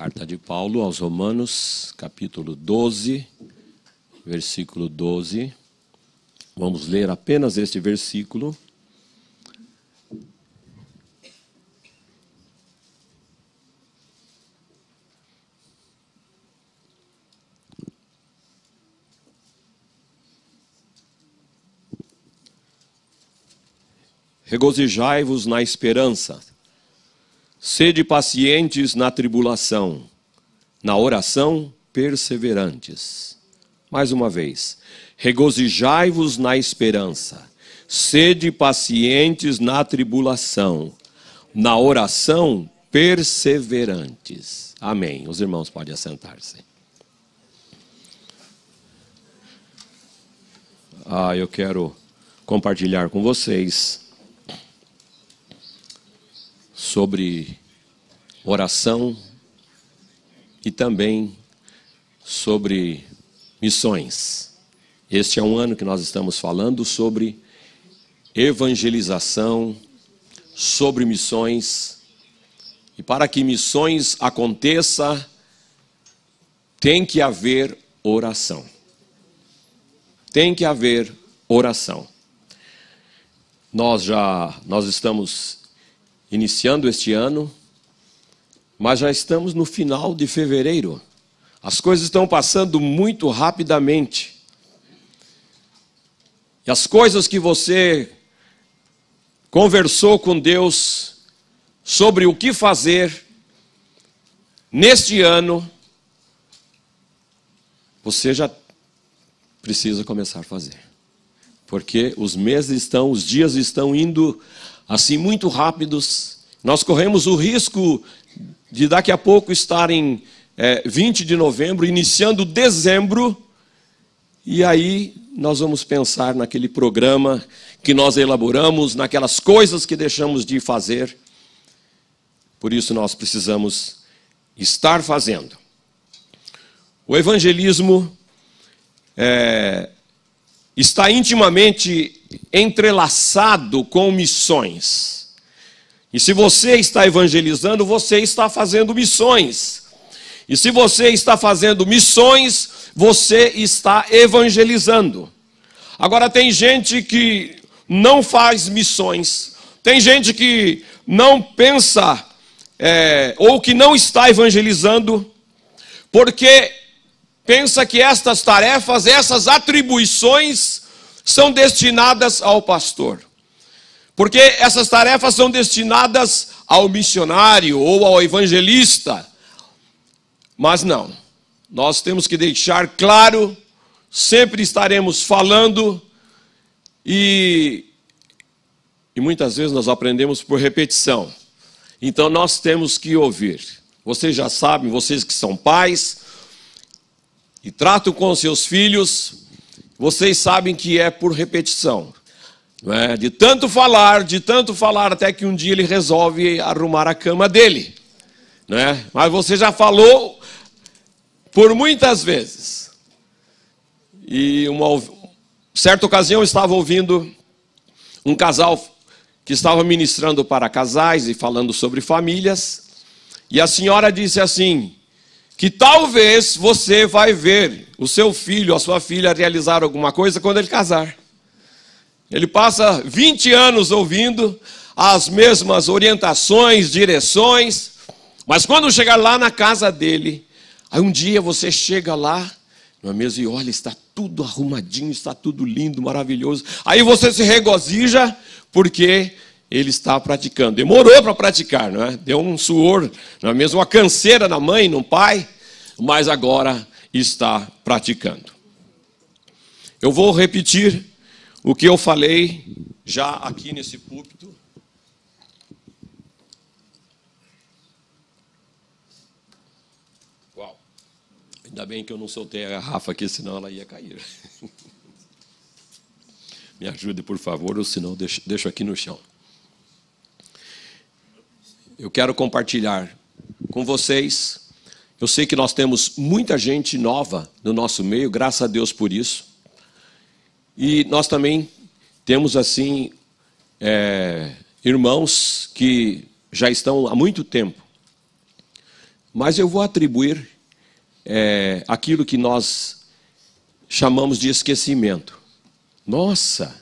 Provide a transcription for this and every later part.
Carta de Paulo aos Romanos, capítulo 12, versículo 12. Vamos ler apenas este versículo. Regozijai-vos na esperança, sede pacientes na tribulação, na oração perseverantes. Mais uma vez, regozijai-vos na esperança, sede pacientes na tribulação, na oração perseverantes. Amém. Os irmãos podem assentar-se. Eu quero compartilhar com vocês sobre oração e também sobre missões. Este é um ano que nós estamos falando sobre evangelização, sobre missões. E para que missões aconteça, tem que haver oração. Tem que haver oração. Nós estamos iniciando este ano, mas já estamos no final de fevereiro. As coisas estão passando muito rapidamente. E as coisas que você conversou com Deus sobre o que fazer neste ano, você já precisa começar a fazer. Porque os dias estão indo assim muito rápidos. Nós corremos o risco de daqui a pouco estar em 20 de novembro, iniciando dezembro, e aí nós vamos pensar naquele programa que nós elaboramos, naquelas coisas que deixamos de fazer. Por isso nós precisamos estar fazendo. O evangelismo está intimamente entrelaçado com missões. E se você está evangelizando, você está fazendo missões. E se você está fazendo missões, você está evangelizando. Agora tem gente que não faz missões, tem gente que não pensa ou que não está evangelizando, porque pensa que estas tarefas, essas atribuições são destinadas ao pastor. Porque essas tarefas são destinadas ao missionário ou ao evangelista. Mas não. Nós temos que deixar claro, sempre estaremos falando e muitas vezes nós aprendemos por repetição. Então nós temos que ouvir. Vocês já sabem, vocês que são pais e tratam com seus filhos, vocês sabem que é por repetição. Não é? De tanto falar, até que um dia ele resolve arrumar a cama dele. Não é? Mas você já falou por muitas vezes. E certa ocasião eu estava ouvindo um casal que estava ministrando para casais e falando sobre famílias. E a senhora disse assim, que talvez você vai ver o seu filho, a sua filha realizar alguma coisa quando ele casar. Ele passa 20 anos ouvindo as mesmas orientações, direções, mas quando chegar lá na casa dele, aí um dia você chega lá, não é mesmo? E olha, está tudo arrumadinho, está tudo lindo, maravilhoso. Aí você se regozija porque ele está praticando. Demorou para praticar, não é? Deu um suor, não é mesmo? Uma canseira na mãe, no pai, mas agora está praticando. Eu vou repetir o que eu falei já aqui nesse púlpito. Uau! Ainda bem que eu não soltei a garrafa aqui, senão ela ia cair. Me ajude, por favor, ou senão deixo aqui no chão. Eu quero compartilhar com vocês. Eu sei que nós temos muita gente nova no nosso meio, graças a Deus por isso. E nós também temos, assim, irmãos que já estão há muito tempo Mas eu vou atribuir aquilo que nós chamamos de esquecimento. Nossa!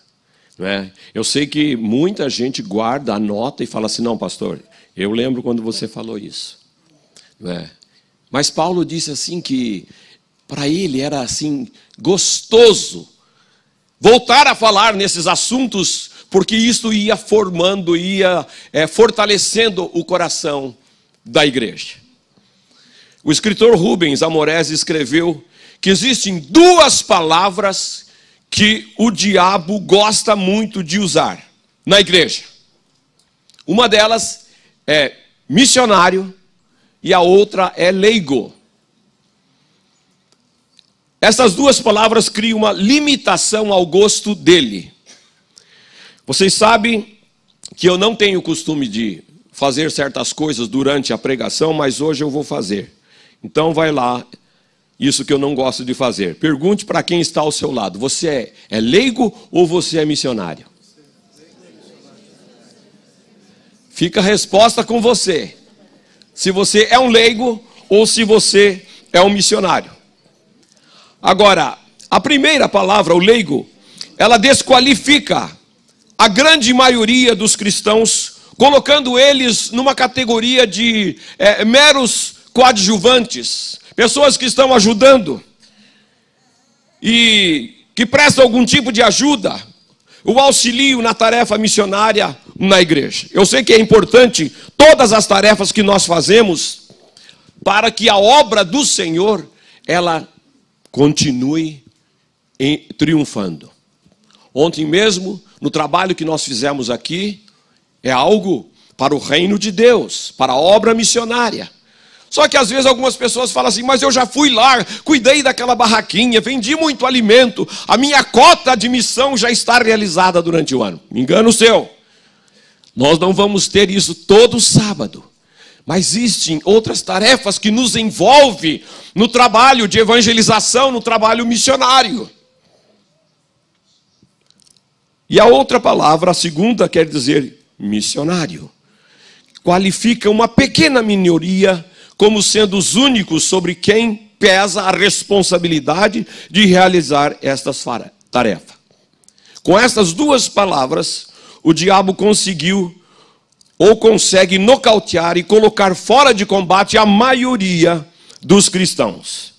Não é? Eu sei que muita gente guarda, anota e fala assim, não, pastor, eu lembro quando você falou isso. Não é? Mas Paulo disse assim que para ele era assim gostoso voltar a falar nesses assuntos, porque isso ia formando, ia fortalecendo o coração da igreja. O escritor Rubens Amorese escreveu que existem duas palavras que o diabo gosta muito de usar na igreja. Uma delas é missionário e a outra é leigo. Essas duas palavras criam uma limitação ao gosto dele. Vocês sabem que eu não tenho o costume de fazer certas coisas durante a pregação, mas hoje eu vou fazer. Então vai lá, isso que eu não gosto de fazer. Pergunte para quem está ao seu lado, você é leigo ou você é missionário? Fica a resposta com você. Se você é um leigo ou se você é um missionário. Agora, a primeira palavra, o leigo, ela desqualifica a grande maioria dos cristãos, colocando eles numa categoria de meros coadjuvantes, pessoas que estão ajudando e que prestam algum tipo de ajuda, o auxílio na tarefa missionária na igreja. Eu sei que é importante todas as tarefas que nós fazemos para que a obra do Senhor, ela continue triunfando. Ontem mesmo, no trabalho que nós fizemos aqui, é algo para o reino de Deus, para a obra missionária. Só que às vezes algumas pessoas falam assim, mas eu já fui lá, cuidei daquela barraquinha, vendi muito alimento, a minha cota de missão já está realizada durante o ano. Engano seu. Nós não vamos ter isso todo sábado. Mas existem outras tarefas que nos envolvem no trabalho de evangelização, no trabalho missionário. E a outra palavra, a segunda, quer dizer missionário. Qualifica uma pequena minoria como sendo os únicos sobre quem pesa a responsabilidade de realizar estas tarefas. Com essas duas palavras, o diabo conseguiu ou consegue nocautear e colocar fora de combate a maioria dos cristãos.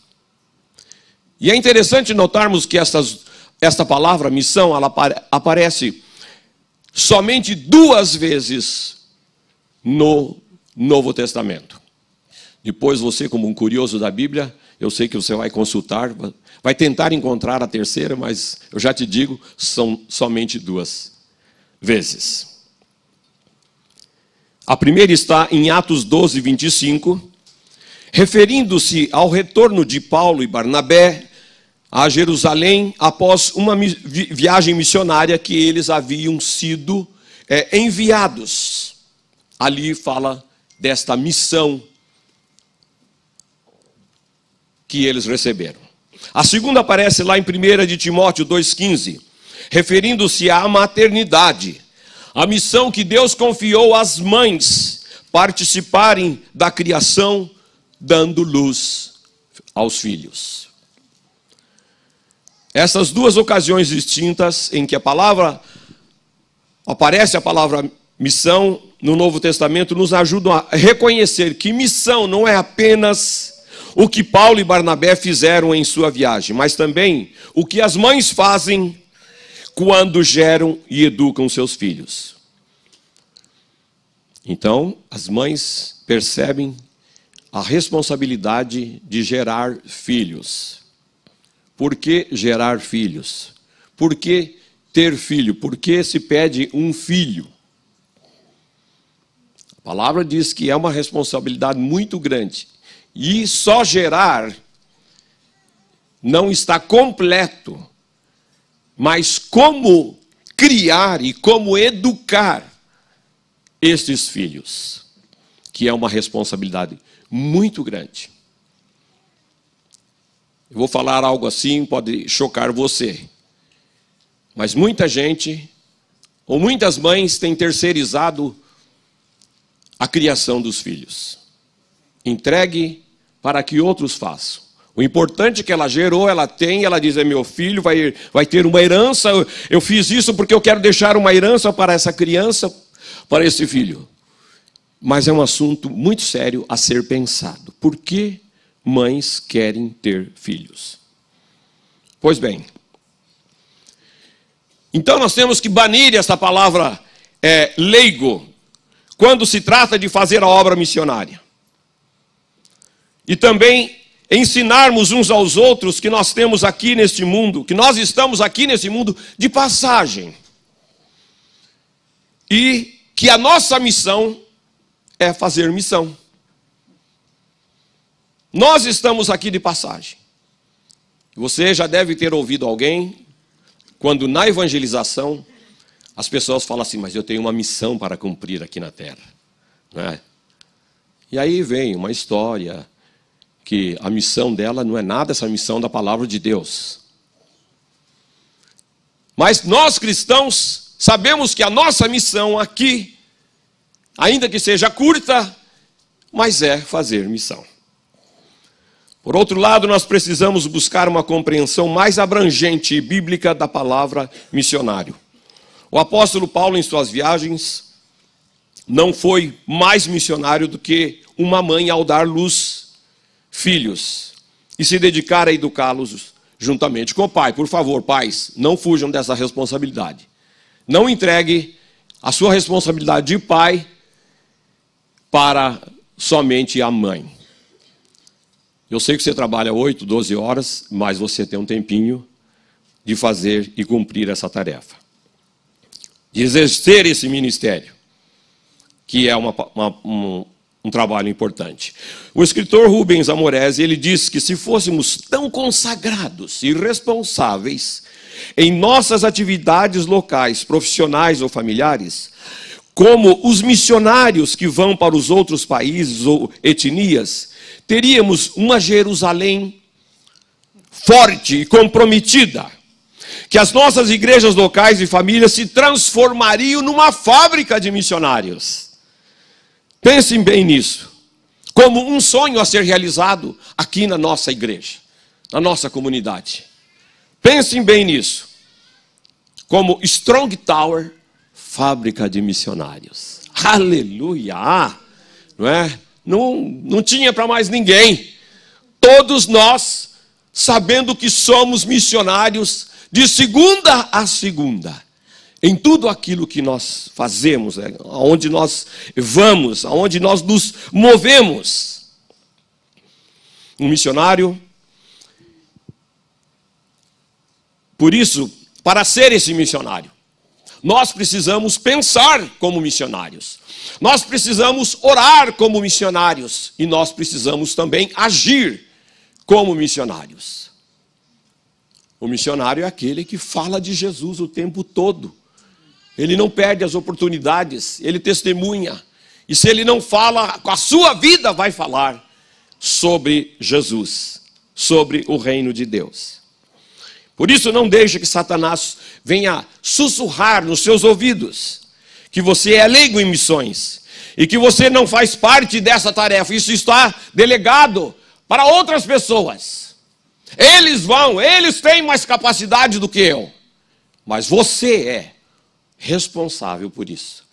E é interessante notarmos que esta palavra, missão, ela aparece somente 2 vezes no Novo Testamento. Depois você, como um curioso da Bíblia, eu sei que você vai consultar, vai tentar encontrar a terceira, mas eu já te digo, são somente 2 vezes. A primeira está em Atos 12, 25, referindo-se ao retorno de Paulo e Barnabé a Jerusalém após uma viagem missionária que eles haviam sido enviados. Ali fala desta missão que eles receberam. A segunda aparece lá em 1 de Timóteo 2,15, referindo-se à maternidade, a missão que Deus confiou às mães participarem da criação, dando luz aos filhos. Essas 2 ocasiões distintas em que aparece a palavra missão no Novo Testamento nos ajudam a reconhecer que missão não é apenas o que Paulo e Barnabé fizeram em sua viagem, mas também o que as mães fazem quando geram e educam seus filhos. Então, as mães percebem a responsabilidade de gerar filhos. Por que gerar filhos? Por que ter filho? Por que se pede um filho? A palavra diz que é uma responsabilidade muito grande. E só gerar não está completo. Mas como criar e como educar estes filhos, que é uma responsabilidade muito grande. Eu vou falar algo assim, pode chocar você. Mas muita gente, ou muitas mães, têm terceirizado a criação dos filhos. entregue para que outros façam. O importante é que ela gerou, ela tem, ela diz, é meu filho, vai ter uma herança, eu fiz isso porque eu quero deixar uma herança para essa criança, para esse filho. Mas é um assunto muito sério a ser pensado. Por que mães querem ter filhos? Pois bem, então nós temos que banir essa palavra leigo, quando se trata de fazer a obra missionária. E também ensinarmos uns aos outros que nós temos aqui neste mundo, que nós estamos aqui nesse mundo de passagem. E que a nossa missão é fazer missão. Nós estamos aqui de passagem. Você já deve ter ouvido alguém, quando na evangelização, as pessoas falam assim, mas eu tenho uma missão para cumprir aqui na terra. Não é? E aí vem uma história que a missão dela não é nada essa missão da palavra de Deus. Mas nós cristãos sabemos que a nossa missão aqui, ainda que seja curta, mas é fazer missão. Por outro lado, nós precisamos buscar uma compreensão mais abrangente e bíblica da palavra missionário. O apóstolo Paulo, em suas viagens, não foi mais missionário do que uma mãe ao dar luz filhos e se dedicar a educá-los juntamente com o pai. Por favor, pais, não fujam dessa responsabilidade. Não entregue a sua responsabilidade de pai para somente a mãe. Eu sei que você trabalha 8, 12 horas, mas você tem um tempinho de fazer e cumprir essa tarefa. De exercer esse ministério, que é um trabalho importante. O escritor Rubens Amorese, ele diz que se fôssemos tão consagrados e responsáveis em nossas atividades locais, profissionais ou familiares, como os missionários que vão para os outros países ou etnias, teríamos uma Jerusalém forte e comprometida, que as nossas igrejas locais e famílias se transformariam numa fábrica de missionários. Pensem bem nisso, como um sonho a ser realizado aqui na nossa igreja, na nossa comunidade. Pensem bem nisso, como Strong Tower, fábrica de missionários. Aleluia! Não é? Não tinha para mais ninguém. Todos nós, sabendo que somos missionários de segunda a segunda, em tudo aquilo que nós fazemos, aonde nós vamos, aonde nós nos movemos. Um missionário, por isso, para ser esse missionário, nós precisamos pensar como missionários. Nós precisamos orar como missionários. E nós precisamos também agir como missionários. O missionário é aquele que fala de Jesus o tempo todo. Ele não perde as oportunidades, ele testemunha. E se ele não fala, com a sua vida vai falar sobre Jesus, sobre o reino de Deus. Por isso não deixe que Satanás venha sussurrar nos seus ouvidos que você é leigo em missões e que você não faz parte dessa tarefa. Isso está delegado para outras pessoas. Eles têm mais capacidade do que eu. Mas você é responsável por isso.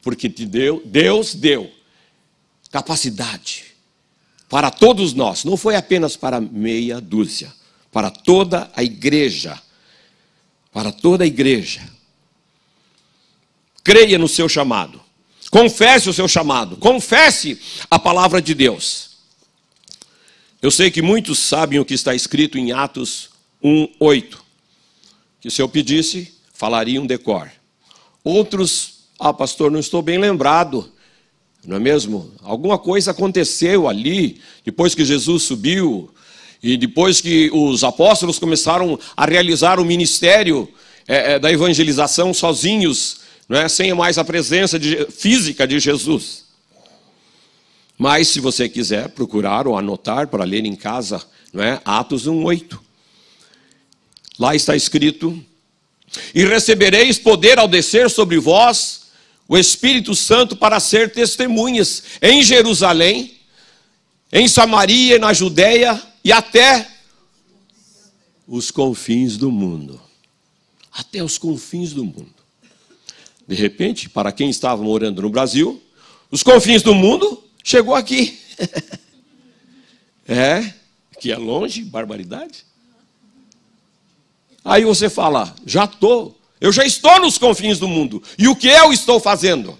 Porque Deus deu capacidade para todos nós. Não foi apenas para meia dúzia. Para toda a igreja. Para toda a igreja. Creia no seu chamado. Confesse o seu chamado. Confesse a palavra de Deus. Eu sei que muitos sabem o que está escrito em Atos 1:8. Que se eu pedisse, falaria um decor. Outros, pastor, não estou bem lembrado. Não é mesmo? Alguma coisa aconteceu ali, depois que Jesus subiu, e depois que os apóstolos começaram a realizar o ministério da evangelização sozinhos, não é? Sem mais a presença física de Jesus. Mas se você quiser procurar ou anotar para ler em casa, não é? Atos 1:8. Lá está escrito: e recebereis poder ao descer sobre vós o Espírito Santo para ser testemunhas em Jerusalém, em Samaria, na Judéia e até os confins do mundo. Até os confins do mundo. De repente, para quem estava morando no Brasil, os confins do mundo chegou aqui. Que é longe, barbaridade. Aí você fala, eu já estou nos confins do mundo. E o que eu estou fazendo?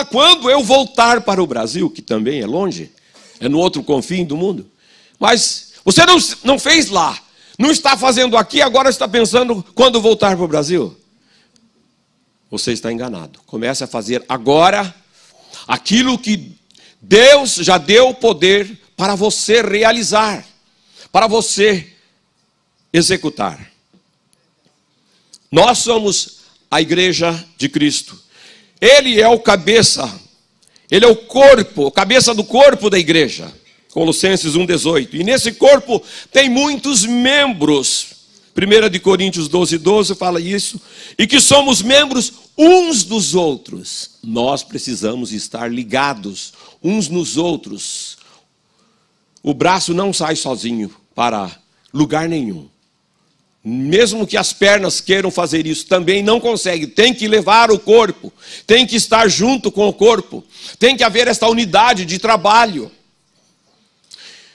Quando eu voltar para o Brasil, que também é longe, é no outro confim do mundo. Mas você não fez lá, não está fazendo aqui, agora está pensando quando voltar para o Brasil. Você está enganado. Comece a fazer agora aquilo que Deus já deu poder para você realizar, para você executar. Nós somos a igreja de Cristo. Ele é o cabeça, ele é o corpo, cabeça do corpo da igreja. Colossenses 1,18. E nesse corpo tem muitos membros. 1 Coríntios 12,12 fala isso. E que somos membros uns dos outros. Nós precisamos estar ligados uns nos outros. O braço não sai sozinho para lugar nenhum. Mesmo que as pernas queiram fazer isso, também não consegue. Tem que levar o corpo. Tem que estar junto com o corpo. Tem que haver esta unidade de trabalho.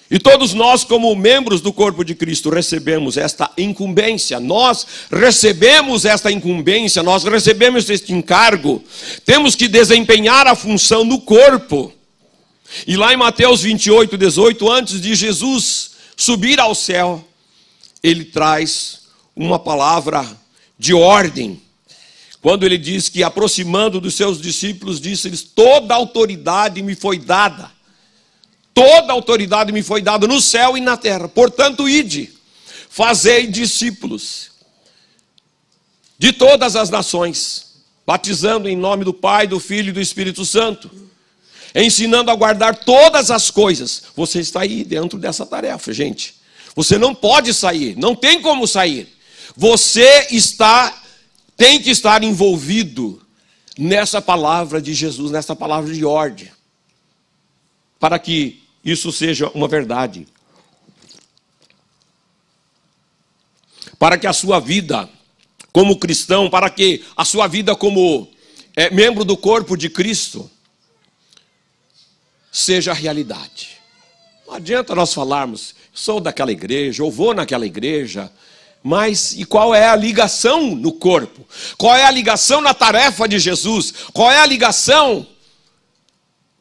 E todos nós, como membros do corpo de Cristo, recebemos esta incumbência. Nós recebemos esta incumbência, nós recebemos este encargo. Temos que desempenhar a função no corpo. E lá em Mateus 28:18, antes de Jesus subir ao céu, ele traz uma palavra de ordem. Quando ele diz que, aproximando dos seus discípulos, disse-lhes: toda autoridade me foi dada. Toda autoridade me foi dada no céu e na terra. Portanto, ide, fazei discípulos de todas as nações, batizando em nome do Pai, do Filho e do Espírito Santo, ensinando a guardar todas as coisas. Você está aí dentro dessa tarefa, gente. Você não pode sair, não tem como sair. Você tem que estar envolvido nessa palavra de Jesus, nessa palavra de ordem, para que isso seja uma verdade. Para que a sua vida como cristão, para que a sua vida como membro do corpo de Cristo seja realidade. Não adianta nós falarmos, sou daquela igreja, ou vou naquela igreja, mas e qual é a ligação no corpo? Qual é a ligação na tarefa de Jesus? Qual é a ligação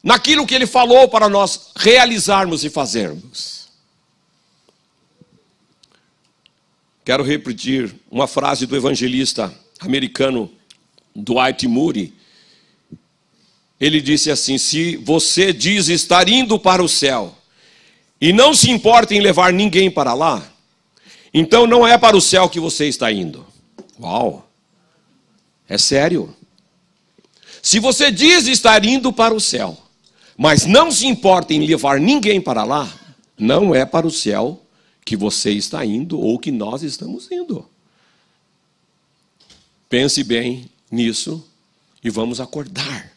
naquilo que ele falou para nós realizarmos e fazermos? Quero repetir uma frase do evangelista americano Dwight Moody. Ele disse assim: se você diz estar indo para o céu e não se importa em levar ninguém para lá, então não é para o céu que você está indo. Uau! É sério. Se você diz estar indo para o céu, mas não se importa em levar ninguém para lá, não é para o céu que você está indo ou que nós estamos indo. Pense bem nisso e vamos acordar.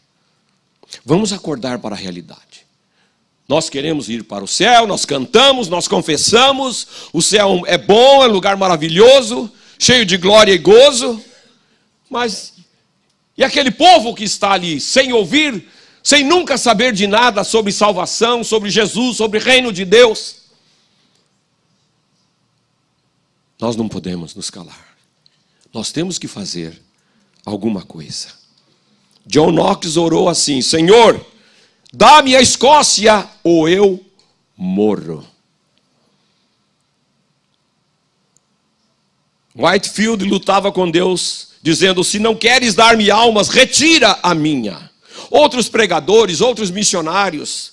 Vamos acordar para a realidade. Nós queremos ir para o céu, nós cantamos, nós confessamos, o céu é bom, é um lugar maravilhoso, cheio de glória e gozo, mas e aquele povo que está ali sem ouvir, sem nunca saber de nada sobre salvação, sobre Jesus, sobre o reino de Deus? Nós não podemos nos calar. Nós temos que fazer alguma coisa. John Knox orou assim: Senhor, dá-me a Escócia ou eu morro. Whitefield lutava com Deus, dizendo: se não queres dar-me almas, retira a minha. Outros pregadores, outros missionários,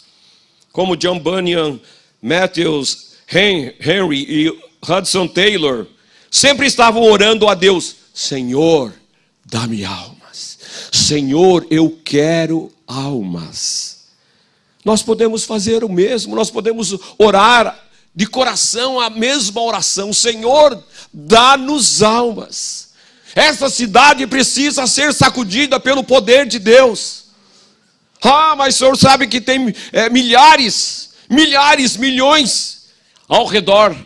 como John Bunyan, Matthews Henry e Hudson Taylor, sempre estavam orando a Deus: Senhor, dá-me almas. Senhor, eu quero almas. Nós podemos fazer o mesmo, nós podemos orar de coração a mesma oração: Senhor, dá-nos almas. Esta cidade precisa ser sacudida pelo poder de Deus. Ah, mas o senhor sabe que tem milhares, milhões ao redor.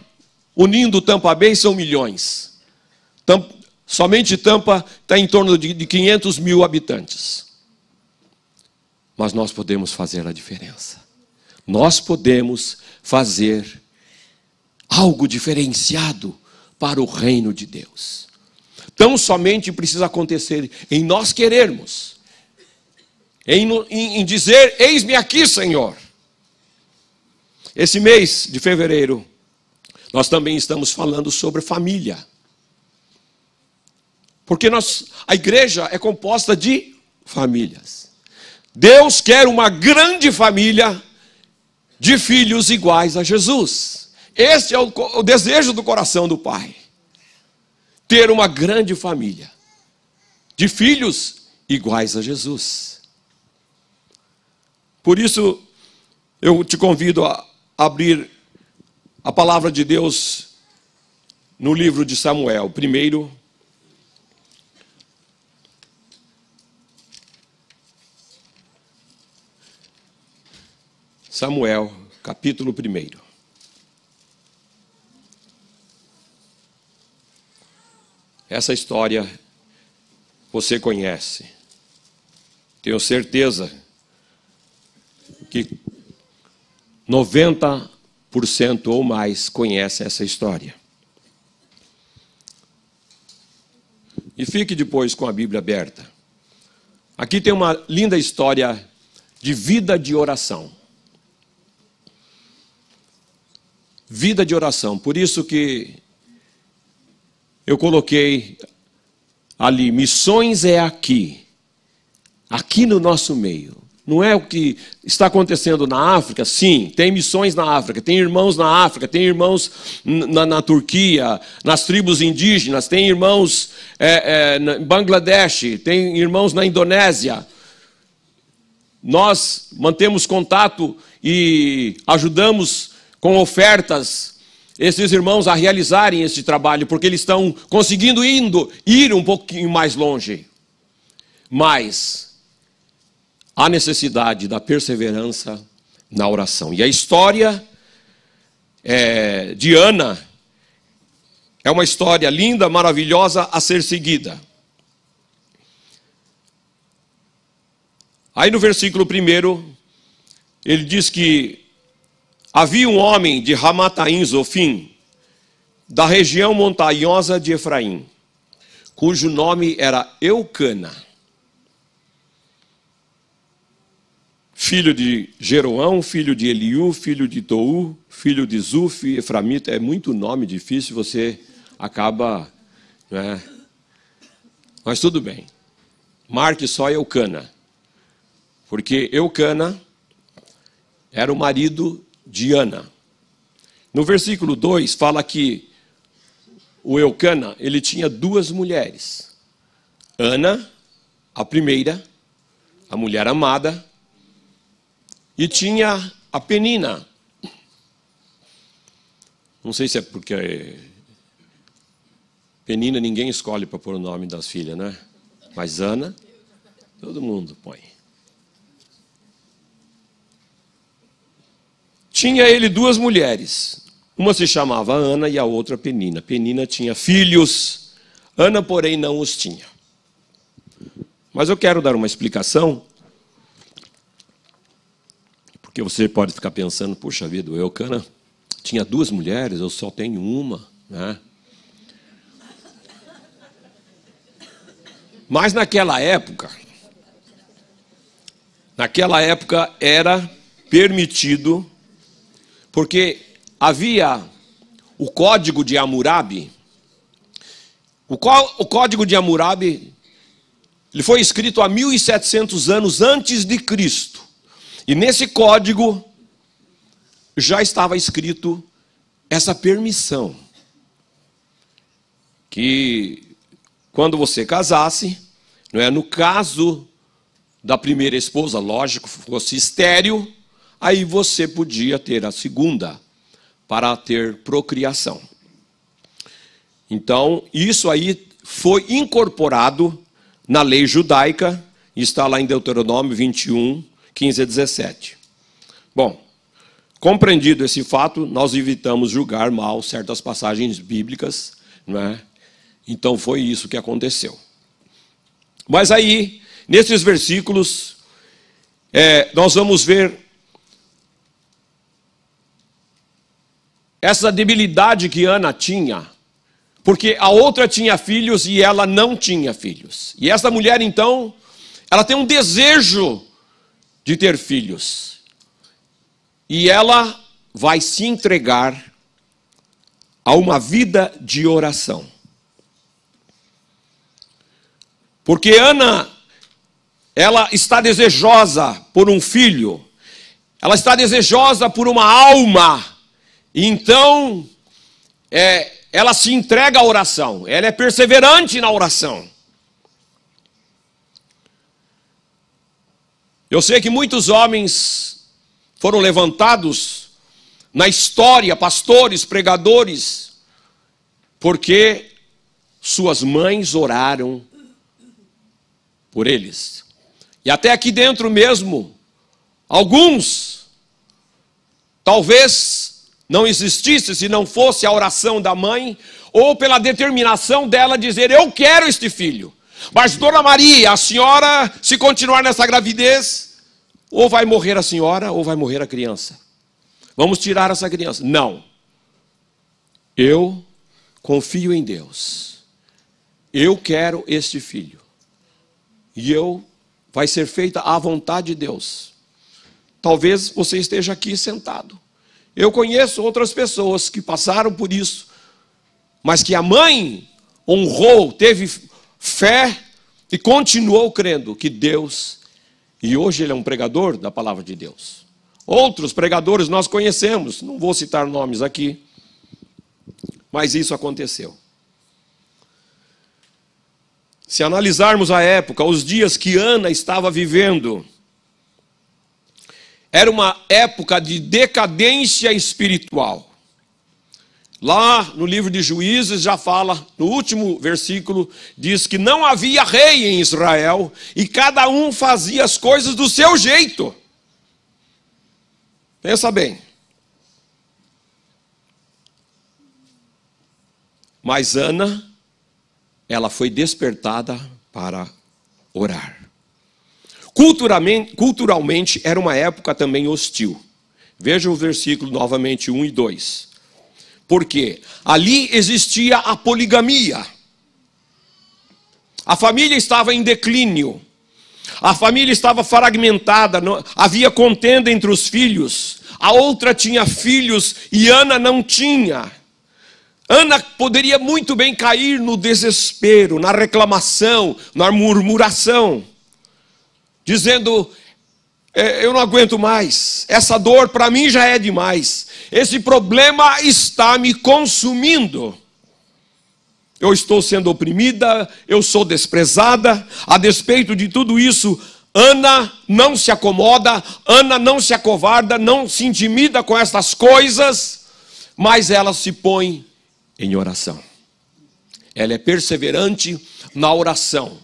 Unindo Tampa Bay são milhões. Somente Tampa está em torno de 500 mil habitantes. Mas nós podemos fazer a diferença. Nós podemos fazer algo diferenciado para o reino de Deus. Tão somente precisa acontecer em nós querermos. Em dizer, eis-me aqui, Senhor. Esse mês de fevereiro, nós também estamos falando sobre família. Porque a igreja é composta de famílias. Deus quer uma grande família de filhos iguais a Jesus. Este é o desejo do coração do Pai. Ter uma grande família de filhos iguais a Jesus. Por isso, eu te convido a abrir a palavra de Deus no livro de Samuel. Primeiro, Samuel, capítulo 1. Essa história você conhece. Tenho certeza que 90% ou mais conhecem essa história. E fique depois com a Bíblia aberta. Aqui tem uma linda história de vida de oração. Vida de oração. Por isso que eu coloquei ali, missões é aqui. Aqui no nosso meio. Não é o que está acontecendo na África? Sim, tem missões na África, tem irmãos na África, tem irmãos na Turquia, nas tribos indígenas, tem irmãos em Bangladesh, tem irmãos na Indonésia. Nós mantemos contato e ajudamos com ofertas esses irmãos a realizarem esse trabalho, porque eles estão conseguindo ir um pouquinho mais longe. Mas há necessidade da perseverança na oração. E a história de Ana é uma história linda, maravilhosa a ser seguida. Aí no versículo 1, ele diz que havia um homem de Ramataim Zofim, da região montanhosa de Efraim, cujo nome era Eucana, filho de Jeroão, filho de Eliú, filho de Tou, filho de Zuf, Eframita. É muito nome difícil, você acaba, né? Mas tudo bem. Marque só Eucana, porque Eucana era o marido de Ana. No versículo 2 fala que o Eucana, ele tinha 2 mulheres. Ana, a primeira, a mulher amada, e tinha a Penina. Não sei se é porque Penina ninguém escolhe para pôr o nome das filhas, né? Mas Ana, todo mundo põe. Tinha ele 2 mulheres. Uma se chamava Ana e a outra Penina. Penina tinha filhos. Ana, porém, não os tinha. Mas eu quero dar uma explicação. Porque você pode ficar pensando, puxa vida, o Eucana tinha 2 mulheres, eu só tenho uma, né? Mas naquela época era permitido, porque havia o Código de Hammurabi. O Código de Hammurabi, ele foi escrito há 1700 anos antes de Cristo. E nesse código já estava escrito essa permissão. Que quando você casasse, não é, no caso da primeira esposa, lógico, fosse estéril, aí você podia ter a segunda para ter procriação. Então, isso aí foi incorporado na lei judaica, está lá em Deuteronômio 21, 15 a 17. Bom, compreendido esse fato, nós evitamos julgar mal certas passagens bíblicas, não é? Então foi isso que aconteceu. Mas aí, nesses versículos, nós vamos ver essa debilidade que Ana tinha, porque a outra tinha filhos e ela não tinha filhos. E essa mulher, então, ela tem um desejo de ter filhos. E ela vai se entregar a uma vida de oração. Porque Ana, ela está desejosa por um filho, ela está desejosa por uma alma, e então ela se entrega à oração, ela é perseverante na oração. Eu sei que muitos homens foram levantados na história, pastores, pregadores, porque suas mães oraram por eles. E até aqui dentro mesmo, alguns, talvez não existisse se não fosse a oração da mãe, ou pela determinação dela dizer, eu quero este filho. Mas, Dona Maria, a senhora, se continuar nessa gravidez, ou vai morrer a senhora, ou vai morrer a criança. Vamos tirar essa criança. Não. Eu confio em Deus. Eu quero este filho. E vai ser feita a vontade de Deus. Talvez você esteja aqui sentado. Eu conheço outras pessoas que passaram por isso, mas que a mãe honrou, teve fé e continuou crendo que Deus, e hoje ele é um pregador da palavra de Deus. Outros pregadores nós conhecemos, não vou citar nomes aqui, mas isso aconteceu. Se analisarmos a época, os dias que Ana estava vivendo, era uma época de decadência espiritual. Lá no livro de Juízes já fala, no último versículo, diz que não havia rei em Israel e cada um fazia as coisas do seu jeito. Pensa bem. Mas Ana, ela foi despertada para orar. Culturalmente era uma época também hostil. Veja o versículo novamente 1 e 2. Porque ali existia a poligamia. A família estava em declínio. A família estava fragmentada. Havia contenda entre os filhos. A outra tinha filhos e Ana não tinha. Ana poderia muito bem cair no desespero, na reclamação, na murmuração, dizendo, eu não aguento mais, essa dor para mim já é demais, esse problema está me consumindo, eu estou sendo oprimida, eu sou desprezada, a despeito de tudo isso, Ana não se acomoda, Ana não se acovarda, não se intimida com essas coisas, mas ela se põe em oração. Ela é perseverante na oração.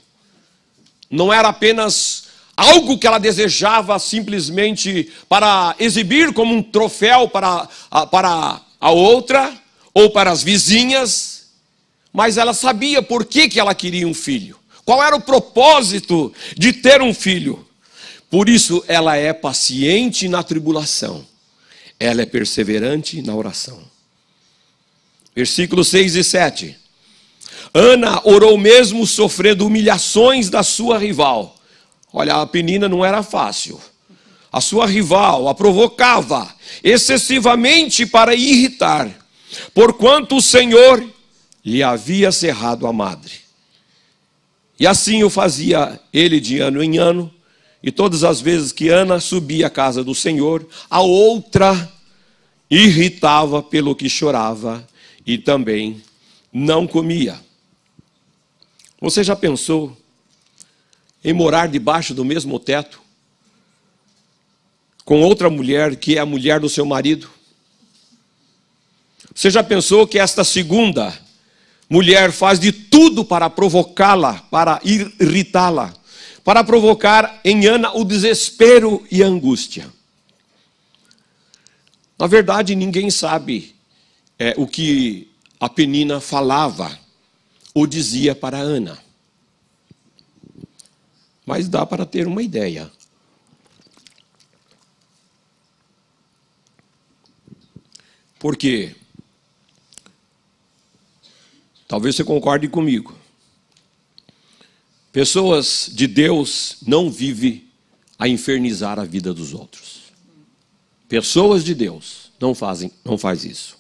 Não era apenas algo que ela desejava simplesmente para exibir como um troféu para a outra ou para as vizinhas, mas ela sabia por que ela queria um filho. Qual era o propósito de ter um filho? Por isso ela é paciente na tribulação. Ela é perseverante na oração. Versículos 6 e 7. Ana orou mesmo sofrendo humilhações da sua rival. Olha, a Penina não era fácil. A sua rival a provocava excessivamente para irritar, porquanto o Senhor lhe havia cerrado a madre. E assim o fazia ele de ano em ano, e todas as vezes que Ana subia à casa do Senhor, a outra irritava pelo que chorava e também não comia. Você já pensou em morar debaixo do mesmo teto com outra mulher que é a mulher do seu marido? Você já pensou que esta segunda mulher faz de tudo para provocá-la, para irritá-la, para provocar em Ana o desespero e a angústia. Na verdade, ninguém sabe o que a Penina falava ou dizia para Ana. Mas dá para ter uma ideia. Porque, talvez você concorde comigo, pessoas de Deus não vivem a infernizar a vida dos outros. Pessoas de Deus não faz isso.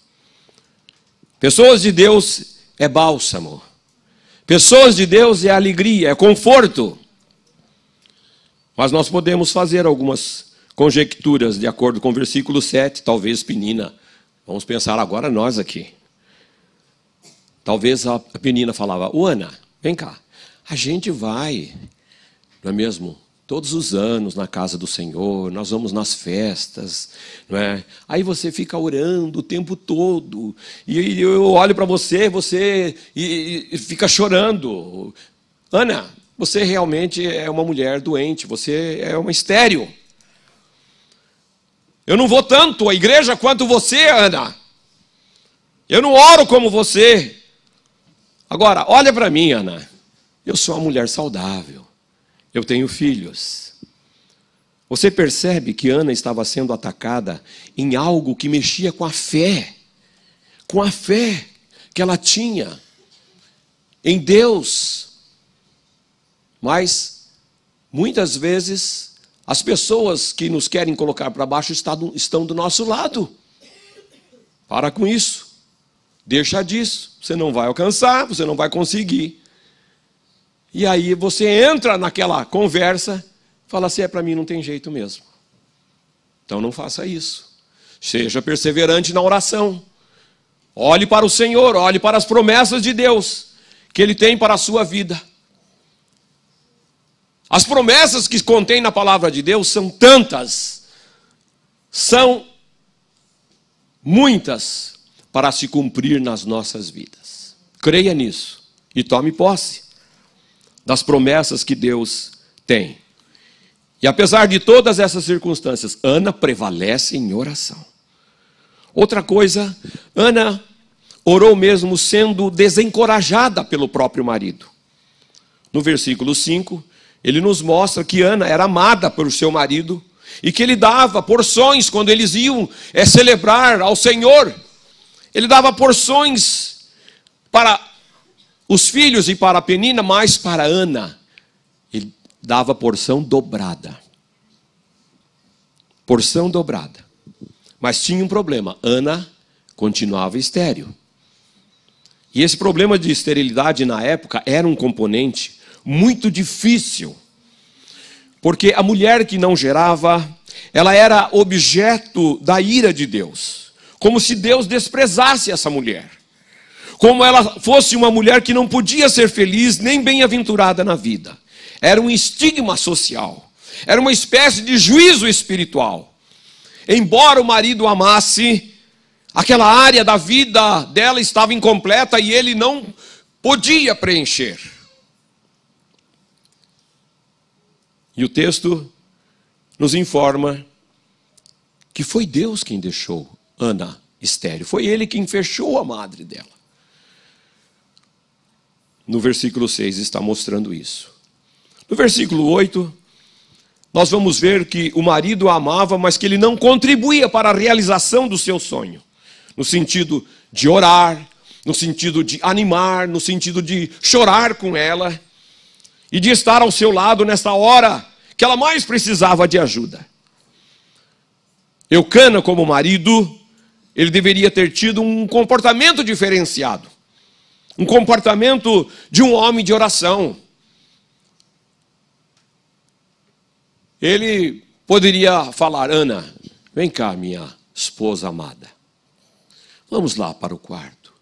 Pessoas de Deus é bálsamo. Pessoas de Deus é alegria, é conforto. Mas nós podemos fazer algumas conjecturas de acordo com o versículo 7, talvez Penina. Vamos pensar agora nós aqui. Talvez a Penina falava, Ana, vem cá, a gente vai, não é mesmo? Todos os anos na casa do Senhor, nós vamos nas festas, não é? Aí você fica orando o tempo todo, e eu olho para você e fica chorando. Ana, você realmente é uma mulher doente, você é uma estéril. Eu não vou tanto à igreja quanto você, Ana. Eu não oro como você. Agora, olha para mim, Ana. Eu sou uma mulher saudável. Eu tenho filhos. Você percebe que Ana estava sendo atacada em algo que mexia com a fé que ela tinha em Deus. Mas, muitas vezes, as pessoas que nos querem colocar para baixo estão do nosso lado. Para com isso. Deixa disso. Você não vai alcançar, você não vai conseguir. E aí você entra naquela conversa, fala assim, para mim não tem jeito mesmo. Então não faça isso. Seja perseverante na oração. Olhe para o Senhor, olhe para as promessas de Deus que Ele tem para a sua vida. As promessas que contém na palavra de Deus são tantas, são muitas para se cumprir nas nossas vidas. Creia nisso e tome posse das promessas que Deus tem. E apesar de todas essas circunstâncias, Ana prevalece em oração. Outra coisa, Ana orou mesmo sendo desencorajada pelo próprio marido. No versículo 5, ele nos mostra que Ana era amada por seu marido e que ele dava porções quando eles iam celebrar ao Senhor. Ele dava porções para os filhos e para a Penina, mas para Ana, ele dava porção dobrada. Porção dobrada. Mas tinha um problema, Ana continuava estéril. E esse problema de esterilidade na época era um componente muito difícil. Porque a mulher que não gerava, ela era objeto da ira de Deus. Como se Deus desprezasse essa mulher. Como ela fosse uma mulher que não podia ser feliz nem bem-aventurada na vida. Era um estigma social. Era uma espécie de juízo espiritual. Embora o marido amasse, aquela área da vida dela estava incompleta e ele não podia preencher. E o texto nos informa que foi Deus quem deixou Ana estéril. Foi Ele quem fechou a madre dela. No versículo 6 está mostrando isso. No versículo 8, nós vamos ver que o marido a amava, mas que ele não contribuía para a realização do seu sonho. No sentido de orar, no sentido de animar, no sentido de chorar com ela e de estar ao seu lado nesta hora que ela mais precisava de ajuda. Eucana, como marido, ele deveria ter tido um comportamento diferenciado. Um comportamento de um homem de oração. Ele poderia falar, Ana, vem cá, minha esposa amada. Vamos lá para o quarto.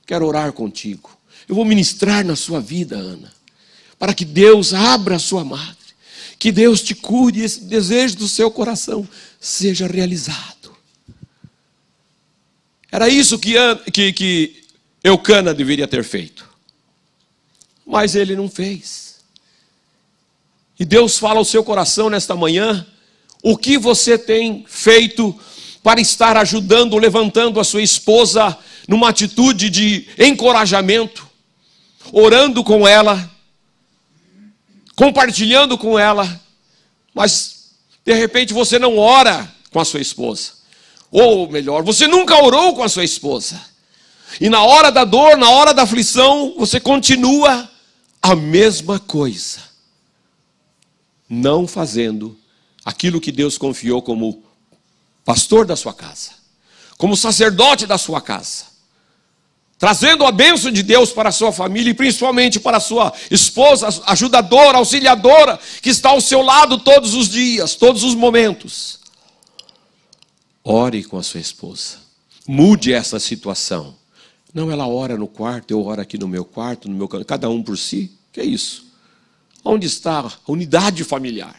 Quero orar contigo. Eu vou ministrar na sua vida, Ana, para que Deus abra a sua madre. Que Deus te cure e esse desejo do seu coração seja realizado. Era isso que Eucana deveria ter feito. Mas ele não fez. E Deus fala ao seu coração nesta manhã, o que você tem feito para estar ajudando, levantando a sua esposa numa atitude de encorajamento, orando com ela, compartilhando com ela, mas de repente você não ora com a sua esposa. Ou melhor, você nunca orou com a sua esposa. E na hora da dor, na hora da aflição, você continua a mesma coisa. Não fazendo aquilo que Deus confiou como pastor da sua casa, como sacerdote da sua casa, trazendo a bênção de Deus para a sua família e principalmente para a sua esposa, ajudadora, auxiliadora, que está ao seu lado todos os dias, todos os momentos. Ore com a sua esposa, mude essa situação. Não, ela ora no quarto, eu oro aqui no meu quarto, no meu canto, cada um por si. Que é isso? Onde está a unidade familiar?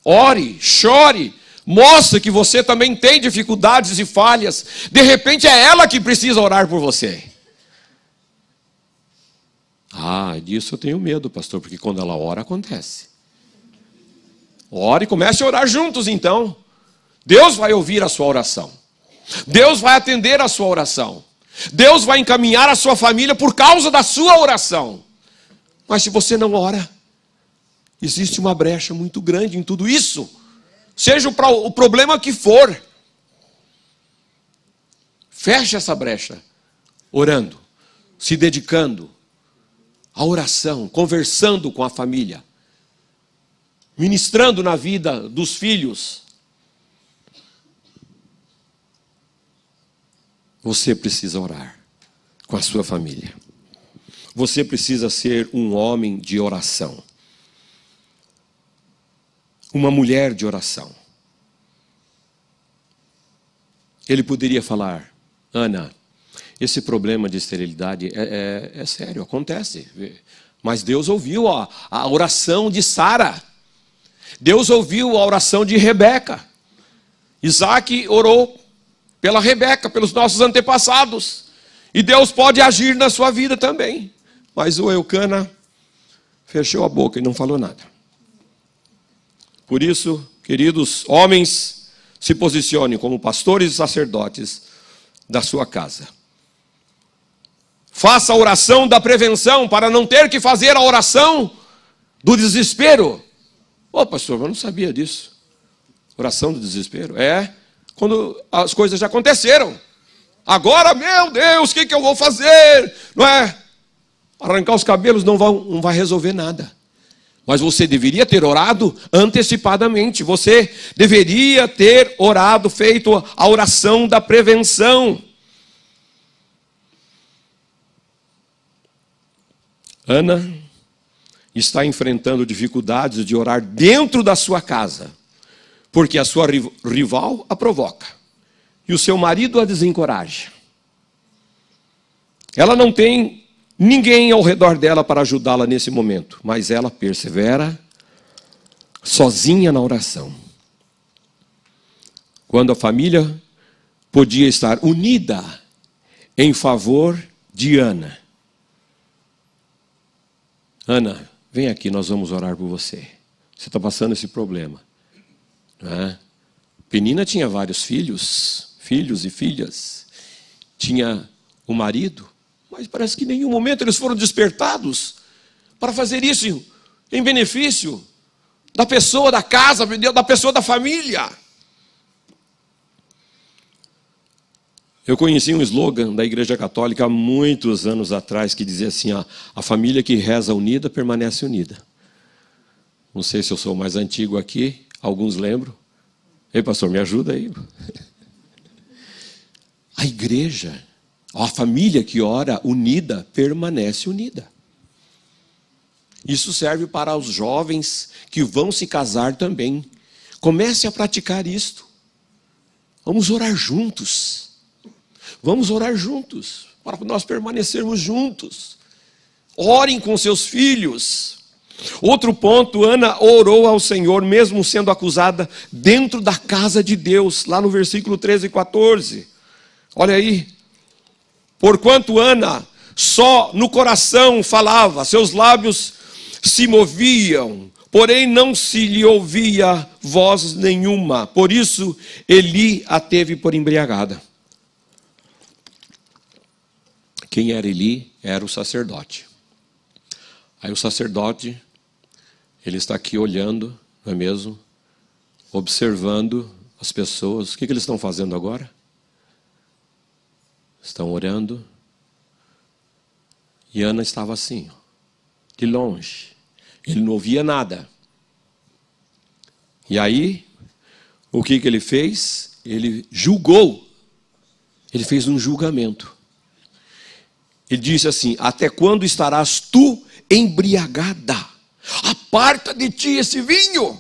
Ore, chore, mostre que você também tem dificuldades e falhas. De repente é ela que precisa orar por você. Ah, disso eu tenho medo, pastor, porque quando ela ora, acontece. Ore e comece a orar juntos, então. Deus vai ouvir a sua oração. Deus vai atender a sua oração. Deus vai encaminhar a sua família por causa da sua oração. Mas se você não ora, existe uma brecha muito grande em tudo isso. Seja o problema que for. Feche essa brecha, orando, se dedicando à oração, conversando com a família, ministrando na vida dos filhos. Você precisa orar com a sua família. Você precisa ser um homem de oração. Uma mulher de oração. Ele poderia falar: Ana, esse problema de esterilidade é sério, acontece. Mas Deus ouviu a oração de Sara. Deus ouviu a oração de Rebeca. Isaac orou pela Rebeca, pelos nossos antepassados. E Deus pode agir na sua vida também. Mas o Eucana fechou a boca e não falou nada. Por isso, queridos homens, se posicionem como pastores e sacerdotes da sua casa. Faça a oração da prevenção para não ter que fazer a oração do desespero. Ô, pastor, eu não sabia disso. Oração do desespero? É quando as coisas já aconteceram. Agora, meu Deus, o que eu vou fazer? Não é? Arrancar os cabelos não vai resolver nada. Mas você deveria ter orado antecipadamente. Você deveria ter orado, feito a oração da prevenção. Ana está enfrentando dificuldades de orar dentro da sua casa, porque a sua rival a provoca e o seu marido a desencoraja. Ela não tem ninguém ao redor dela para ajudá-la nesse momento, mas ela persevera sozinha na oração. Quando a família podia estar unida em favor de Ana. Ana, vem aqui, nós vamos orar por você. Você está passando esse problema. Não é? Penina tinha vários filhos e filhas. Tinha o marido. Mas parece que em nenhum momento eles foram despertados para fazer isso em benefício da pessoa da casa, da pessoa da família. Eu conheci um slogan da Igreja Católica há muitos anos atrás que dizia assim: a família que reza unida permanece unida. Não sei se eu sou o mais antigo aqui, alguns lembram. Ei, pastor, me ajuda aí. A igreja, a família que ora unida, permanece unida. Isso serve para os jovens que vão se casar também. Comece a praticar isto. Vamos orar juntos. Vamos orar juntos, para nós permanecermos juntos. Orem com seus filhos. Outro ponto, Ana orou ao Senhor, mesmo sendo acusada dentro da casa de Deus, lá no versículo 13 e 14. Olha aí. Porquanto Ana só no coração falava, seus lábios se moviam porém não se lhe ouvia voz nenhuma. Por isso Eli a teve por embriagada. Quem era Eli? Era o sacerdote. Aí o sacerdote, ele está aqui olhando, não é mesmo? Observando as pessoas. O que eles estão fazendo agora? Estão orando. E Ana estava assim, de longe. Ele não ouvia nada. E aí, o que ele fez? Ele julgou. Ele fez um julgamento. Ele disse assim: até quando estarás tu embriagada? Aparta de ti esse vinho.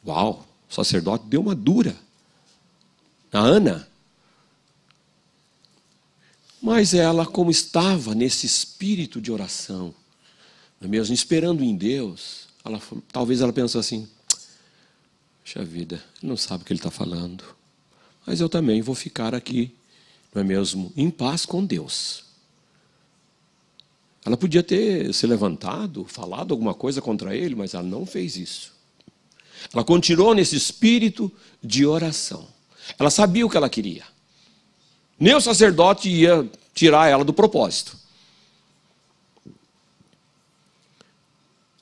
Uau, o sacerdote deu uma dura na Ana. Mas ela, como estava nesse espírito de oração, não é mesmo, esperando em Deus, talvez ela pensou assim: puxa vida, ele não sabe o que ele está falando, mas eu também vou ficar aqui, não é mesmo, em paz com Deus. Ela podia ter se levantado, falado alguma coisa contra ele, mas ela não fez isso. Ela continuou nesse espírito de oração. Ela sabia o que ela queria. Nem o sacerdote ia tirar ela do propósito.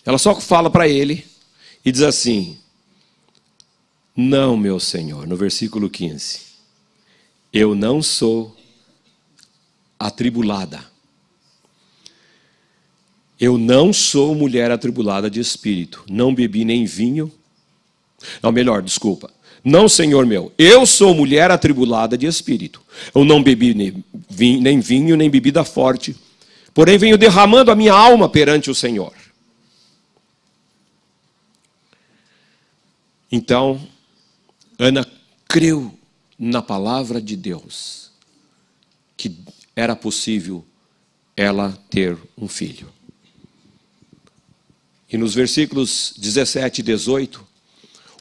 Ela só fala para ele e diz assim: não, meu Senhor, no versículo 15, eu não sou atribulada. Eu não sou mulher atribulada de espírito, não bebi nem vinho. Não, melhor, desculpa. Não, Senhor meu, eu sou mulher atribulada de espírito. Eu não bebi nem vinho, nem bebida forte. Porém, venho derramando a minha alma perante o Senhor. Então, Ana creu na palavra de Deus, que era possível ela ter um filho. E nos versículos 17 e 18,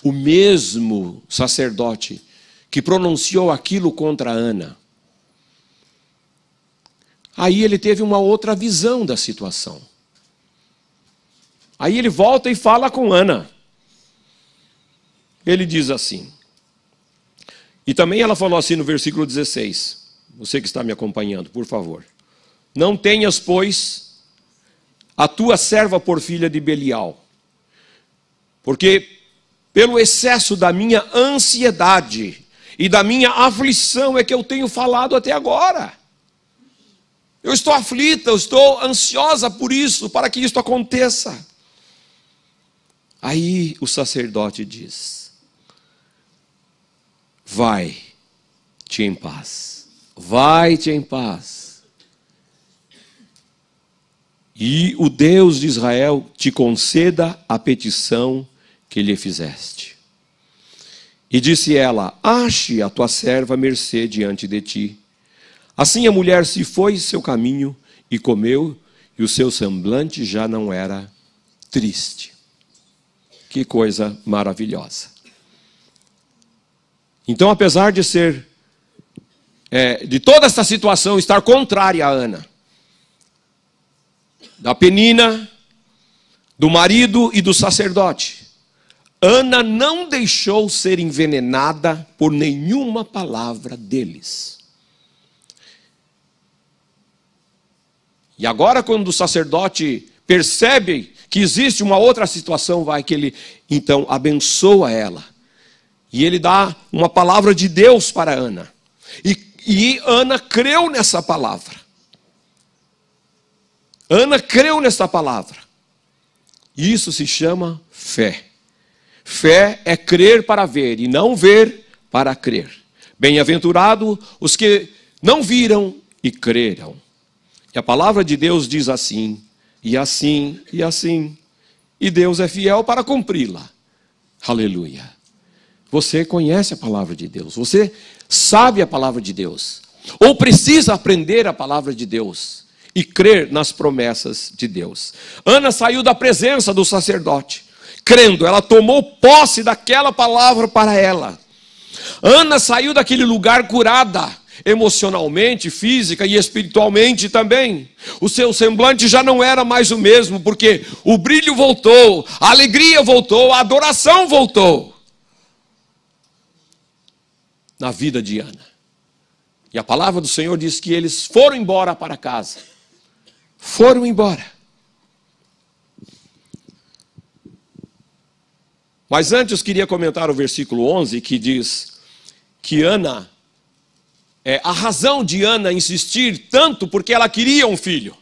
o mesmo sacerdote que pronunciou aquilo contra Ana, aí ele teve uma outra visão da situação. Aí ele volta e fala com Ana. Ele diz assim, e também ela falou assim no versículo 16, você que está me acompanhando, por favor: não tenhas, pois, a tua serva por filha de Belial, porque pelo excesso da minha ansiedade e da minha aflição é que eu tenho falado até agora. Eu estou aflita, eu estou ansiosa por isso, para que isso aconteça. Aí o sacerdote diz: vai-te em paz, vai-te em paz. E o Deus de Israel te conceda a petição que lhe fizeste. E disse ela: ache a tua serva mercê diante de ti. Assim a mulher se foi seu caminho e comeu, e o seu semblante já não era triste. Que coisa maravilhosa. Então, apesar de de toda essa situação estar contrária a Ana, da Penina, do marido e do sacerdote, Ana não deixou ser envenenada por nenhuma palavra deles. E agora, quando o sacerdote percebe que existe uma outra situação, que ele então abençoa ela. E ele dá uma palavra de Deus para Ana. E Ana creu nessa palavra. Ana creu nessa palavra. Isso se chama fé. Fé é crer para ver e não ver para crer. Bem-aventurado os que não viram e creram. E a palavra de Deus diz assim, e assim, e assim. E Deus é fiel para cumpri-la. Aleluia. Você conhece a palavra de Deus. Você sabe a palavra de Deus. Ou precisa aprender a palavra de Deus e crer nas promessas de Deus. Ana saiu da presença do sacerdote, crendo. Ela tomou posse daquela palavra para ela. Ana saiu daquele lugar curada. emocionalmente, física e espiritualmente também. O seu semblante já não era mais o mesmo, porque o brilho voltou, a alegria voltou, a adoração voltou na vida de Ana. E a palavra do Senhor diz que eles foram embora para casa. Foram embora. Mas antes queria comentar o versículo 11, que diz que Ana, a razão de Ana insistir tanto porque ela queria um filho.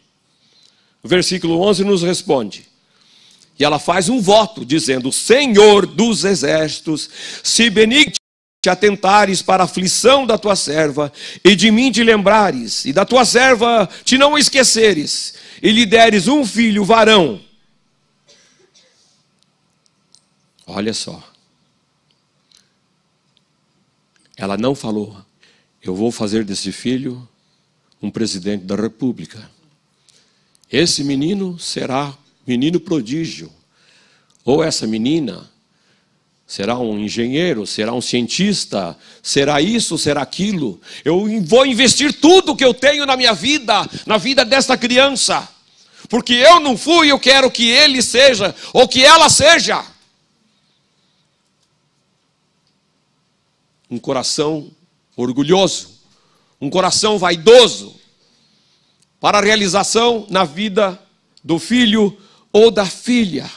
O versículo 11 nos responde. E ela faz um voto dizendo: Senhor dos exércitos, se benigno te atentares para a aflição da tua serva, e de mim te lembrares, e da tua serva te não esqueceres, e lhe deres um filho varão. Olha só. Ela não falou: eu vou fazer desse filho um presidente da república. Esse menino será menino prodígio. Ou essa menina será um engenheiro, será um cientista, será isso, será aquilo. Eu vou investir tudo que eu tenho na minha vida, na vida desta criança. Porque eu não fui, eu quero que ele seja, ou que ela seja. Um coração orgulhoso, um coração vaidoso, para a realização na vida do filho ou da filha.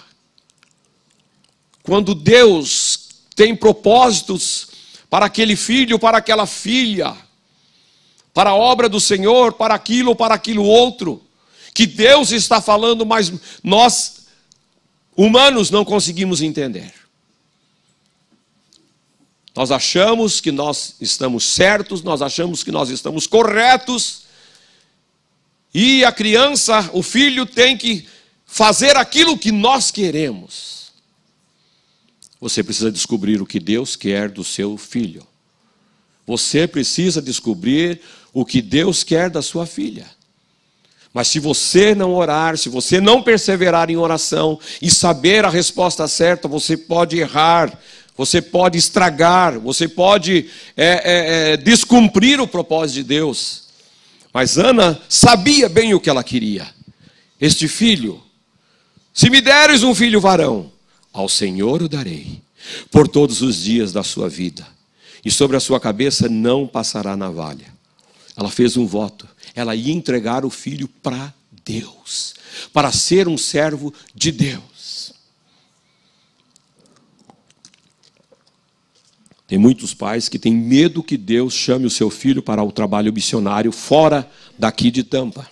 Quando Deus tem propósitos para aquele filho, para aquela filha, para a obra do Senhor, para aquilo ou para aquilo outro, que Deus está falando, mas nós, humanos, não conseguimos entender. Nós achamos que nós estamos certos, nós achamos que nós estamos corretos, e a criança, o filho, tem que fazer aquilo que nós queremos. Você precisa descobrir o que Deus quer do seu filho. Você precisa descobrir o que Deus quer da sua filha. Mas se você não orar, se você não perseverar em oração e saber a resposta certa, você pode errar, você pode estragar, você pode descumprir o propósito de Deus. Mas Ana sabia bem o que ela queria. Este filho, se me deres um filho varão, ao Senhor o darei, por todos os dias da sua vida, e sobre a sua cabeça não passará navalha. Ela fez um voto, ela ia entregar o filho para Deus, para ser um servo de Deus. Tem muitos pais que têm medo que Deus chame o seu filho para o trabalho missionário fora daqui de Tampa.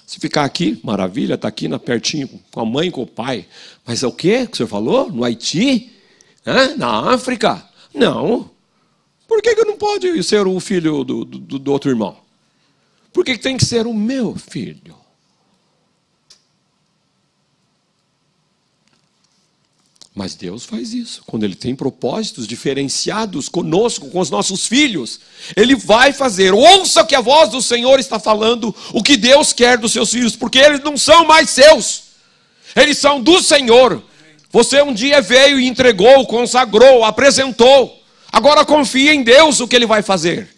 Se ficar aqui, maravilha, está aqui pertinho com a mãe e com o pai. Mas é o quê que o senhor falou? No Haiti? Na África? Não. Por que não pode ser o filho do outro irmão? Por que tem que ser o meu filho? Mas Deus faz isso. Quando Ele tem propósitos diferenciados conosco, com os nossos filhos, Ele vai fazer. Ouça que a voz do Senhor está falando o que Deus quer dos seus filhos, porque eles não são mais seus. Eles são do Senhor. Você um dia veio e entregou, consagrou, apresentou. Agora confia em Deus o que Ele vai fazer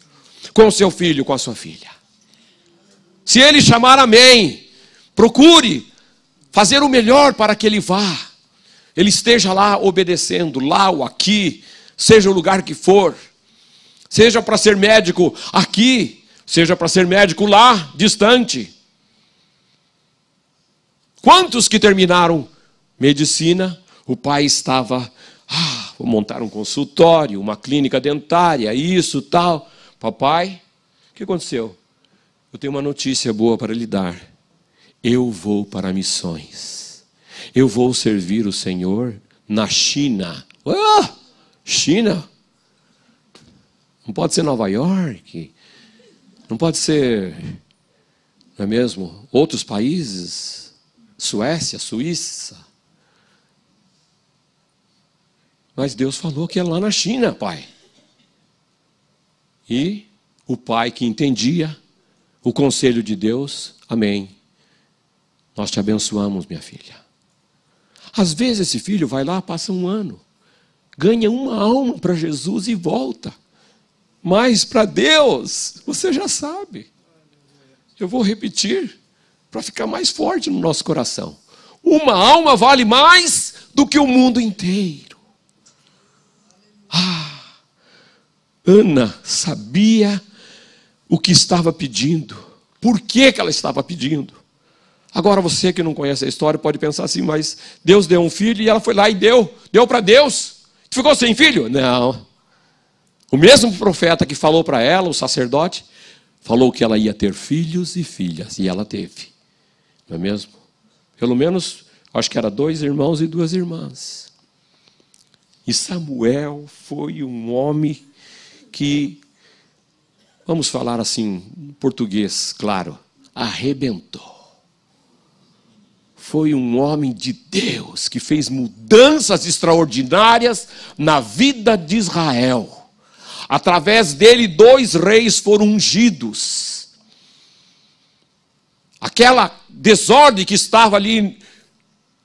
com o seu filho, com a sua filha. Se Ele chamar, amém. Procure fazer o melhor para que Ele vá. Ele esteja lá obedecendo, lá ou aqui, seja o lugar que for. Seja para ser médico aqui, seja para ser médico lá, distante. Quantos que terminaram medicina, o pai estava, vou montar um consultório, uma clínica dentária, isso, tal. Papai, o que aconteceu? Eu tenho uma notícia boa para lhe dar. Eu vou para missões. Eu vou servir o Senhor na China. China? Não pode ser Nova York? Não pode ser, não é mesmo? Outros países? Suécia, Suíça? Mas Deus falou que é lá na China, pai. E o pai que entendia o conselho de Deus, amém. Nós te abençoamos, minha filha. Às vezes esse filho vai lá, passa um ano, ganha uma alma para Jesus e volta. Mas para Deus, você já sabe. Eu vou repetir para ficar mais forte no nosso coração. Uma alma vale mais do que o mundo inteiro. Ana sabia o que estava pedindo. Por que ela estava pedindo? Agora você que não conhece a história pode pensar assim, mas Deus deu um filho e ela foi lá e deu para Deus. Ficou sem filho? Não. O mesmo profeta que falou para ela, o sacerdote, falou que ela ia ter filhos e filhas, e ela teve. Não é mesmo? Pelo menos, acho que era 2 irmãos e 2 irmãs. E Samuel foi um homem que, vamos falar assim, em português, claro, arrebentou. Foi um homem de Deus que fez mudanças extraordinárias na vida de Israel. Através dele, 2 reis foram ungidos. Aquela desordem que estava ali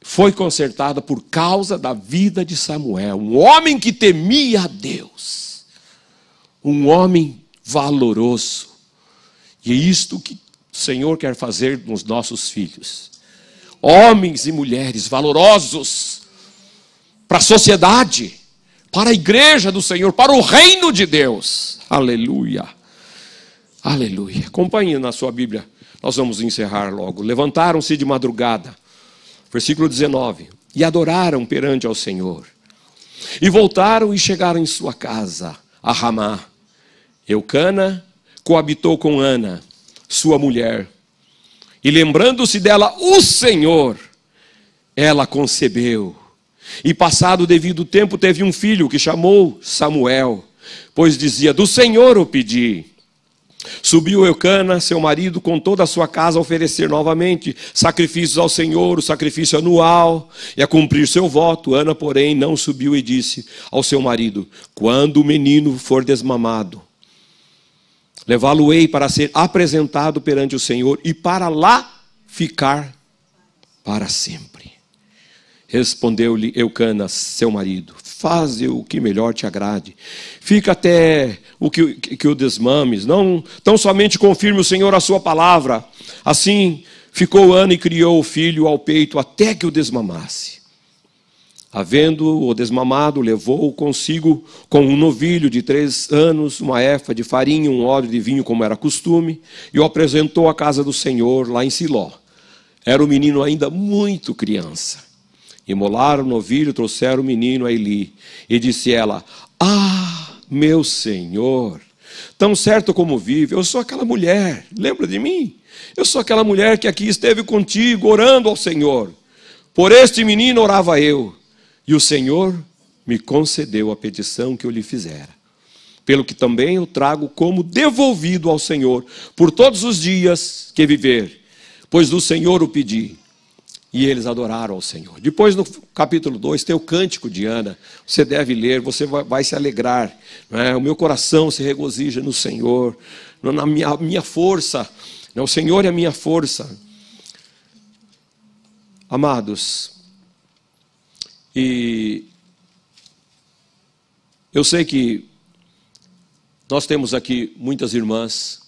foi consertada por causa da vida de Samuel. Um homem que temia a Deus. Um homem valoroso. E é isto que o Senhor quer fazer nos nossos filhos. Homens e mulheres valorosos para a sociedade, para a igreja do Senhor, para o reino de Deus. Aleluia. Aleluia. Acompanhe na sua Bíblia. Nós vamos encerrar logo. Levantaram-se de madrugada. Versículo 19. E adoraram perante ao Senhor. E voltaram e chegaram em sua casa, a Ramá. Eucana coabitou com Ana, sua mulher. E lembrando-se dela o Senhor, ela concebeu. E passado o devido tempo teve um filho que chamou Samuel, pois dizia, do Senhor o pedi. Subiu Eucana, seu marido, com toda a sua casa a oferecer novamente sacrifícios ao Senhor, o sacrifício anual, e a cumprir seu voto. Ana, porém, não subiu e disse ao seu marido, quando o menino for desmamado, levá-lo-ei para ser apresentado perante o Senhor e para lá ficar para sempre. Respondeu-lhe Eucana, seu marido, faze o que melhor te agrade. Fica até o que o desmames. Não tão somente confirme o Senhor a sua palavra. Assim ficou Ana e criou o filho ao peito até que o desmamasse. Havendo-o desmamado, levou-o consigo com um novilho de 3 anos, uma efa de farinha, um odre de vinho, como era costume, e o apresentou à casa do Senhor, lá em Siló. Era o menino ainda muito criança. Imolaram o novilho, trouxeram o menino a Eli. E disse ela, meu Senhor, tão certo como vive, eu sou aquela mulher, lembra de mim? Eu sou aquela mulher que aqui esteve contigo, orando ao Senhor. Por este menino orava eu. E o Senhor me concedeu a petição que eu lhe fizera. Pelo que também eu trago como devolvido ao Senhor, por todos os dias que viver, pois do Senhor o pedi. E eles adoraram ao Senhor. Depois, no capítulo 2, tem o cântico de Ana. Você deve ler, você vai se alegrar. Não é? O meu coração se regozija no Senhor, na minha força. O Senhor é a minha força. Amados, e eu sei que nós temos aqui muitas irmãs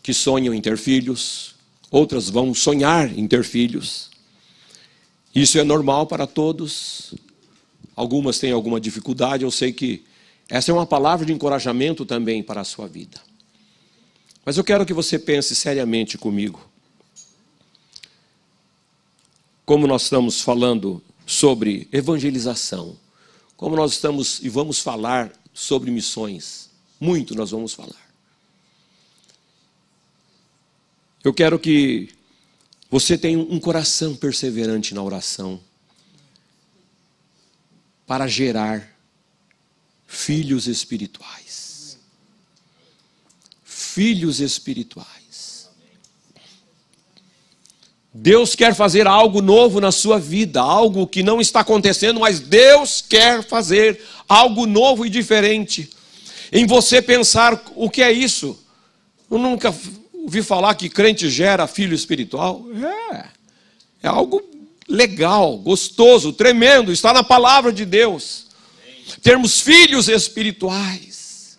que sonham em ter filhos, outras vão sonhar em ter filhos. Isso é normal para todos. Algumas têm alguma dificuldade, eu sei que essa é uma palavra de encorajamento também para a sua vida. Mas eu quero que você pense seriamente comigo. Como nós estamos falando sobre evangelização, como nós estamos e vamos falar sobre missões, muito nós vamos falar. Eu quero que você tenha um coração perseverante na oração para gerar filhos espirituais. Filhos espirituais. Deus quer fazer algo novo na sua vida, algo que não está acontecendo, mas Deus quer fazer algo novo e diferente. Em você pensar, o que é isso? Eu nunca ouvi falar que crente gera filho espiritual. É algo legal, gostoso, tremendo, está na palavra de Deus. Termos filhos espirituais.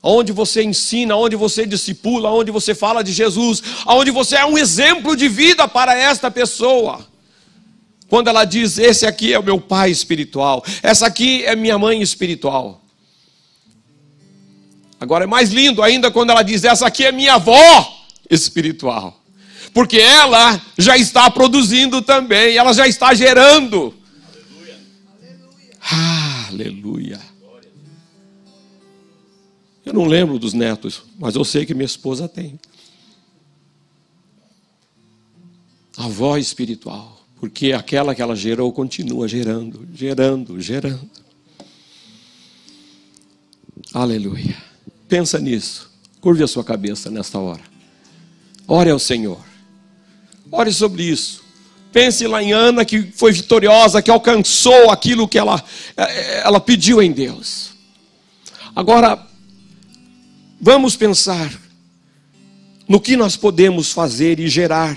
onde você ensina, onde você discipula, onde você fala de Jesus, onde você é um exemplo de vida para esta pessoa. Quando ela diz, esse aqui é o meu pai espiritual, essa aqui é minha mãe espiritual. Agora é mais lindo ainda quando ela diz, essa aqui é minha avó espiritual. Porque ela já está produzindo também, ela já está gerando. Aleluia. Eu não lembro dos netos, mas eu sei que minha esposa tem. Avó espiritual. Porque aquela que ela gerou continua gerando, gerando, gerando. Aleluia. Pensa nisso. Curve a sua cabeça nesta hora. Ore ao Senhor. Ore sobre isso. Pense lá em Ana, que foi vitoriosa, que alcançou aquilo que ela pediu em Deus. Agora, vamos pensar no que nós podemos fazer e gerar.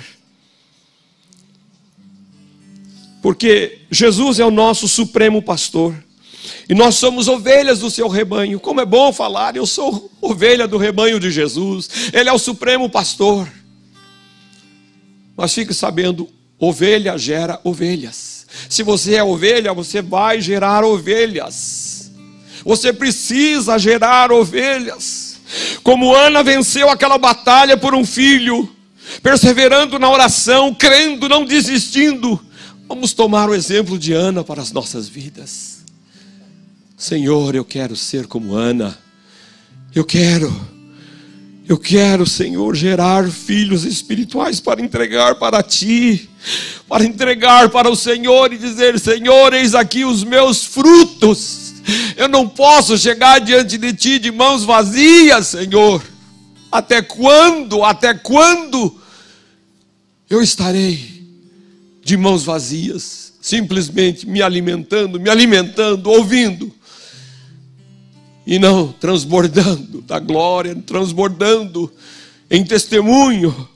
Porque Jesus é o nosso supremo pastor. E nós somos ovelhas do seu rebanho. Como é bom falar, eu sou ovelha do rebanho de Jesus. Ele é o supremo pastor. Mas fique sabendo, ovelha gera ovelhas. Se você é ovelha, você vai gerar ovelhas. Você precisa gerar ovelhas. Como Ana venceu aquela batalha por um filho, perseverando na oração, crendo, não desistindo. Vamos tomar o exemplo de Ana para as nossas vidas. Senhor, eu quero ser como Ana. Eu quero, Senhor, gerar filhos espirituais para entregar para Ti. Para entregar para o Senhor e dizer, Senhor, eis aqui os meus frutos. Eu não posso chegar diante de Ti de mãos vazias, Senhor. Até quando eu estarei de mãos vazias, simplesmente me alimentando, ouvindo, e não transbordando da glória, transbordando em testemunho?